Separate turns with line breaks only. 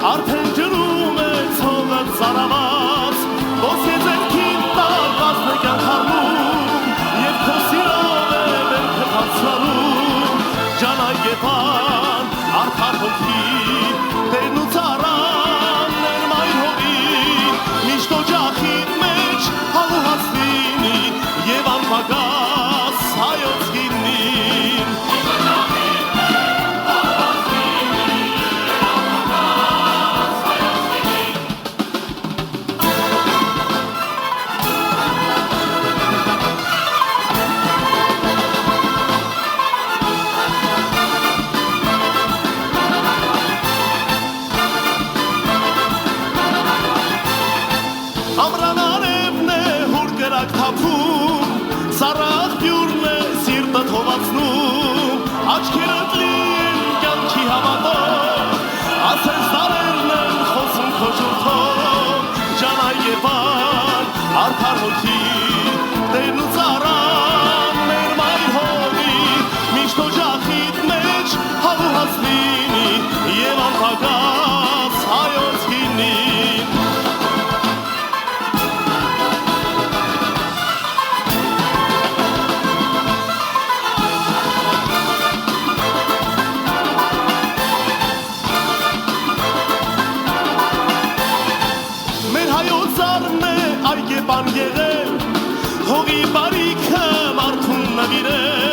Արդեն ջրում է ցողը ծարաված, ոսկե ձեռքին տակ ազնեկյան խառնում, և քո սիրով է վերքը հանցնալում, ջանայգեպան, արդար հոգի, տերն ու ծառան, ներմայր հողի, միշտ օջախին մեջ հալուհաց լինի, և անպագաս հայոց գինին։ Ամրանարևն է հուր կրակ թափում, սառախ բյուրն է սիրտը թողացնում, աչքերդ լին կյանքի հավատով, ասես դարերն են խոսում քո շուրթով, ջանայգեպան, արդար հոգի, տերն ու ծառան, ներմայր հողի, միշտ օջախիդ մեջ հալուհաց լինի, և անպագաս հայոց գինին։ Այգեպան եղել, հողի բարիքը մարդուն նվիրել,